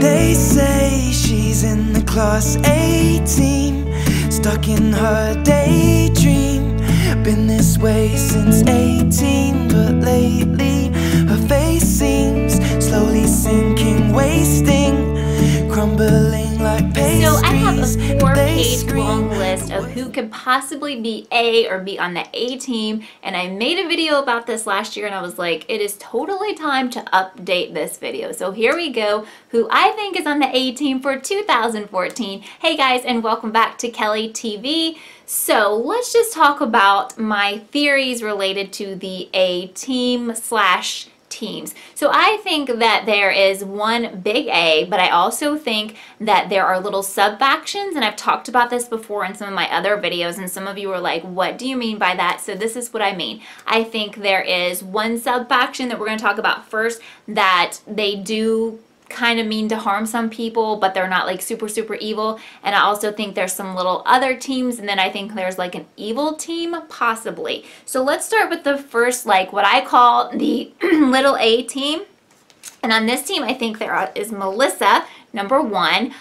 They say she's in the class A team, stuck in her daydream. Been this way since 18, but lately her face seems slowly sinking, wasting, crumbling like pastries. So I have a 4-page long list of who could possibly be A or be on the A team, and I made a video about this last year and I was like, it is totally time to update this video. So here we go, who I think is on the A team for 2014. Hey guys, and welcome back to Kellie TV. So let's just talk about my theories related to the A team slash teams. So I think that there is one big A, but I also think that there are little sub-factions, and I've talked about this before in some of my other videos, and some of you were like, what do you mean by that? So this is what I mean. I think there is one sub-faction that we're going to talk about first that they do kind of mean to harm some people, but they're not like super evil. And I also think there's some little other teams, and then I think there's like an evil team possibly. So let's start with the first, like what I call the little A team. And on this team, I think there is Melissa, number one.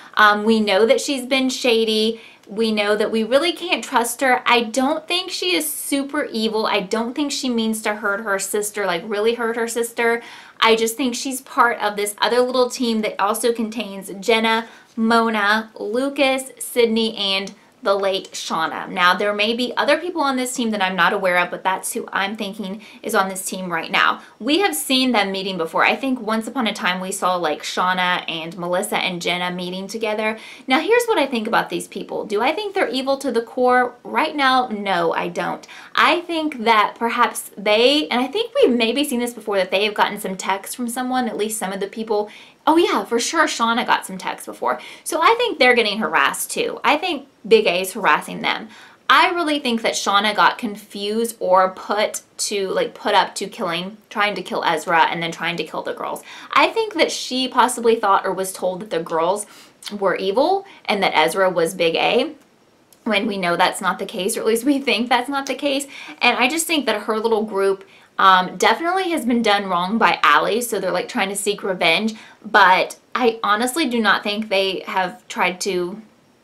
We know that she's been shady. We know that we really can't trust her. I don't think she is super evil. I don't think she means to hurt her sister, like really hurt her sister. I just think she's part of this other little team that also contains Jenna, Mona, Lucas, Sydney, and the late Shauna. Now, there may be other people on this team that I'm not aware of, but that's who I'm thinking is on this team right now. We have seen them meeting before. I think once upon a time we saw like Shauna and Melissa and Jenna meeting together. Now, here's what I think about these people. Do I think they're evil to the core? Right now, no, I don't. I think that perhaps they, and I think we've maybe seen this before, that they have gotten some text from someone, at least some of the people. Oh yeah, for sure Shauna got some text before. So I think they're getting harassed too. I think Big A is harassing them. I really think that Shauna got confused or put up to trying to kill Ezra and then trying to kill the girls. I think that she possibly thought or was told that the girls were evil and that Ezra was Big A, when we know that's not the case, or at least we think that's not the case. And I just think that her little group definitely has been done wrong by Allie, so they're like trying to seek revenge, but I honestly do not think they have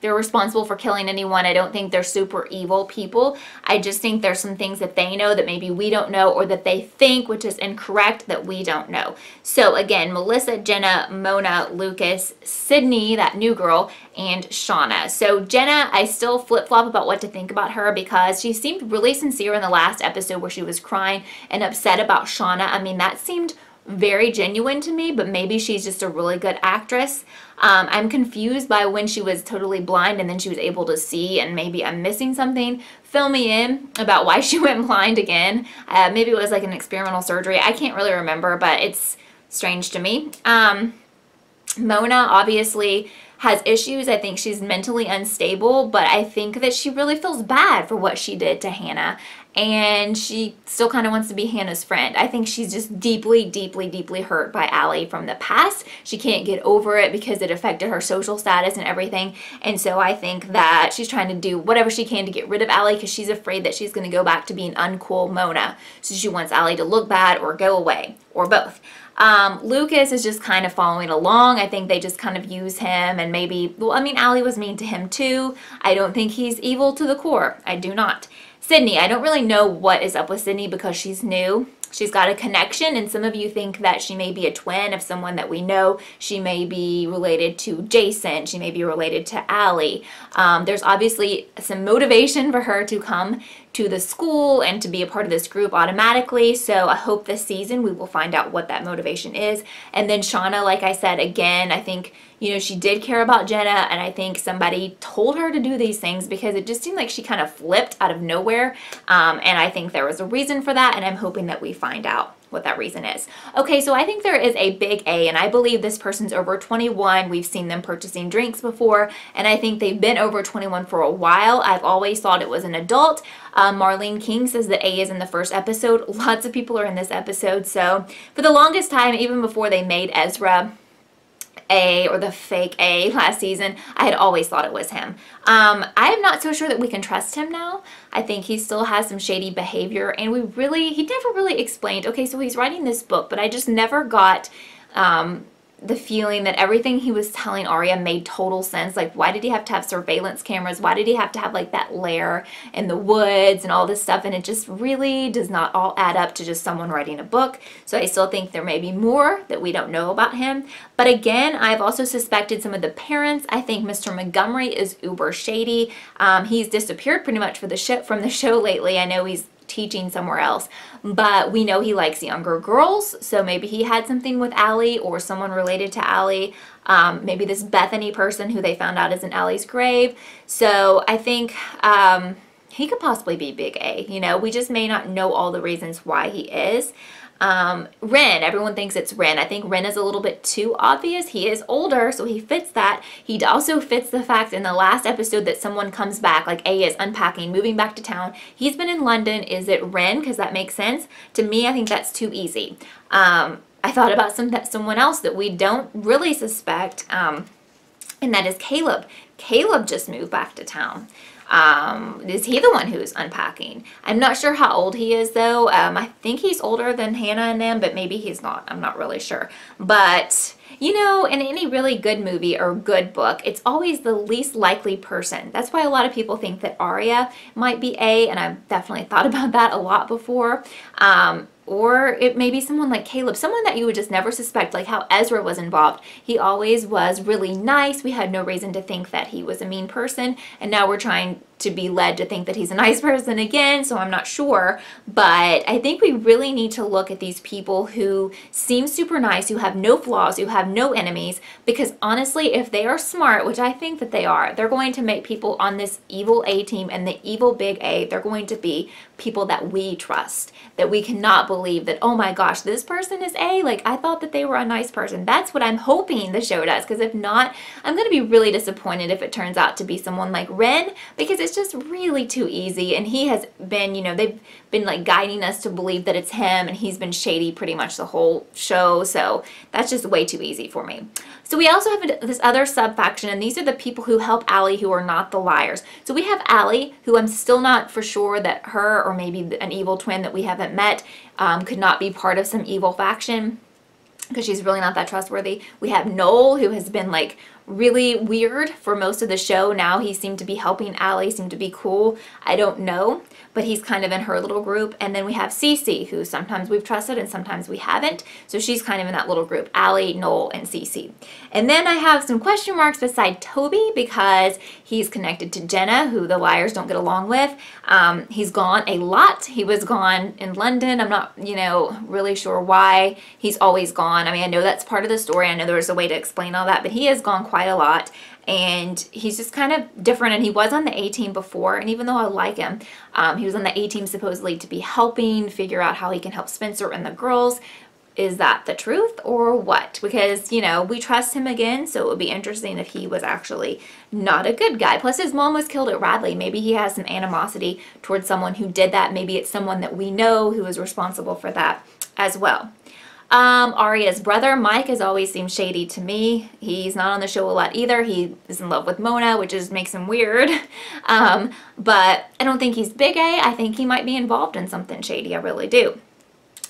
they're responsible for killing anyone. I don't think they're super evil people. I just think there's some things that they know that maybe we don't know, or that they think, which is incorrect, that we don't know. So again, Melissa, Jenna, Mona, Lucas, Sydney, that new girl, and Shauna. So Jenna, I still flip-flop about what to think about her, because she seemed really sincere in the last episode where she was crying and upset about Shauna. I mean, that seemed very genuine to me, but maybe she's just a really good actress. I'm confused by when she was totally blind and then she was able to see, and maybe I'm missing something. Fill me in about why she went blind again. Maybe it was like an experimental surgery. I can't really remember, but it's strange to me. Mona obviously has issues. I think she's mentally unstable, but I think that she really feels bad for what she did to Hannah, and she still kind of wants to be Hannah's friend. I think she's just deeply hurt by Allie from the past. She can't get over it because it affected her social status and everything, and so I think that she's trying to do whatever she can to get rid of Allie, because she's afraid that she's going to go back to being uncool Mona. So she wants Allie to look bad or go away, or both. Lucas is just kind of following along. I think they just kind of use him, and maybe, well, I mean, Allie was mean to him too. I don't think he's evil to the core. I do not. Sydney, I don't really know what is up with Sydney because she's new. She's got a connection, and some of you think that she may be a twin of someone that we know. She may be related to Jason. She may be related to Allie. There's obviously some motivation for her to come to the school and to be a part of this group automatically. So I hope this season we will find out what that motivation is. And then Shauna, like I said, again, I think, you know, she did care about Jenna, and I think somebody told her to do these things because it just seemed like she kind of flipped out of nowhere. And I think there was a reason for that, and I'm hoping that we find out what that reason is. Okay, so I think there is a big A, and I believe this person's over 21. We've seen them purchasing drinks before, and I think they've been over 21 for a while. I've always thought it was an adult. Marlene King says that A is in the first episode. Lots of people are in this episode, so for the longest time, even before they made Ezra A, or the fake A last season, I had always thought it was him. I am not so sure that we can trust him now. I think he still has some shady behavior, and he never really explained, okay, so he's writing this book, but I just never got the feeling that everything he was telling Arya made total sense. Like, why did he have to have surveillance cameras? Why did he have to have like that lair in the woods and all this stuff? And it just really does not all add up to just someone writing a book. So I still think there may be more that we don't know about him. But again, I've also suspected some of the parents. I think Mr. Montgomery is uber shady. He's disappeared pretty much from the show lately. I know he's teaching somewhere else, but we know he likes younger girls, so maybe he had something with Allie or someone related to Allie. Maybe this Bethany person who they found out is in Allie's grave. So I think he could possibly be big A. You know, we just may not know all the reasons why he is. Wren, everyone thinks it's Wren. I think Wren is a little bit too obvious. He is older, so he fits that. He also fits the fact in the last episode that someone comes back, like A is unpacking, moving back to town. He's been in London. Is it Wren? Because that makes sense. To me, I think that's too easy. I thought about someone else that we don't really suspect, and that is Caleb. Caleb just moved back to town. Is he the one who's unpacking? I'm not sure how old he is though. I think he's older than Hannah and them, but maybe he's not. I'm not really sure. But you know, in any really good movie or good book, it's always the least likely person. That's why a lot of people think that Arya might be A, and I've definitely thought about that a lot before. Or it may be someone like Caleb, someone that you would just never suspect, like how Ezra was involved. He always was really nice. We had no reason to think that he was a mean person, and now we're trying to be led to think that he's a nice person again, so I'm not sure. But I think we really need to look at these people who seem super nice, who have no flaws, who have no enemies, because honestly, if they are smart, which I think that they are, they're going to make people on this evil A team and the evil big A, they're going to be people that we trust, that we cannot believe that, oh my gosh, this person is A, like I thought that they were a nice person. That's what I'm hoping the show does, because if not, I'm going to be really disappointed if it turns out to be someone like Wren, because it's just really too easy. And he has been, you know, they've been like guiding us to believe that it's him, and he's been shady pretty much the whole show, so that's just way too easy for me. So we also have this other sub-faction, and these are the people who help Allie who are not the liars. So we have Allie, who I'm still not for sure that her or maybe an evil twin that we haven't met could not be part of some evil faction, because she's really not that trustworthy. We have Noel, who has been like really weird for most of the show. Now he seemed to be helping Allie, seemed to be cool. I don't know, but he's kind of in her little group. And then we have Cece, who sometimes we've trusted and sometimes we haven't. So she's kind of in that little group, Allie, Noel, and Cece. And then I have some question marks beside Toby, because he's connected to Jenna, who the liars don't get along with. He's gone a lot. He was gone in London. I'm not, you know, really sure why he's always gone. I mean, I know that's part of the story. I know there's a way to explain all that, but he has gone quite a lot, and he's just kind of different. And he was on the A team before, and even though I like him, he was on the A team supposedly to be helping figure out how he can help Spencer and the girls. Is that the truth or what? Because, you know, we trust him again, so it would be interesting if he was actually not a good guy. Plus his mom was killed at Radley. Maybe he has some animosity towards someone who did that. Maybe it's someone that we know who is responsible for that as well. Arya's brother, Mike, has always seemed shady to me. He's not on the show a lot either. He is in love with Mona, which just makes him weird. But I don't think he's big A. I think he might be involved in something shady. I really do.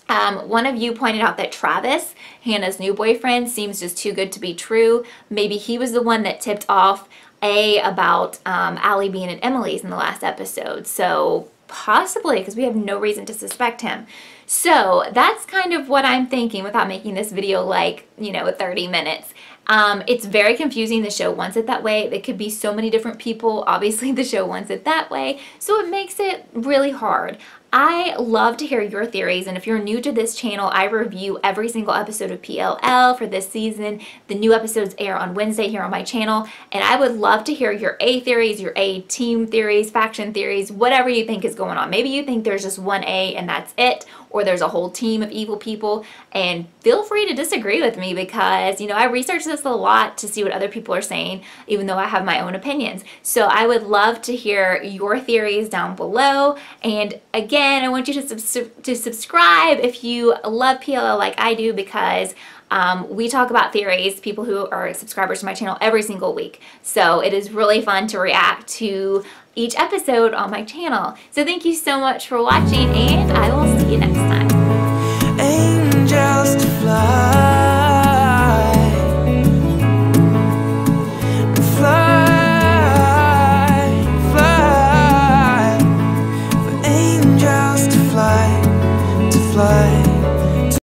One of you pointed out that Travis, Hannah's new boyfriend, seems just too good to be true. Maybe he was the one that tipped off A about Allie being at Emily's in the last episode. So possibly, because we have no reason to suspect him. So that's kind of what I'm thinking without making this video like, you know, 30 minutes. It's very confusing. The show wants it that way. It could be so many different people. Obviously, the show wants it that way. So it makes it really hard. I love to hear your theories, and if you're new to this channel, I review every single episode of PLL for this season. The new episodes air on Wednesday here on my channel, and I would love to hear your A theories, your A team theories, faction theories, whatever you think is going on. Maybe you think there's just one A and that's it, or there's a whole team of evil people, and feel free to disagree with me, because, you know, I research this a lot to see what other people are saying, even though I have my own opinions. So I would love to hear your theories down below, and again, I want you to subscribe if you love PLL like I do, because we talk about theories, people who are subscribers to my channel, every single week. So it is really fun to react to each episode on my channel. So thank you so much for watching, and I will see you next time. Angels to fly. fly.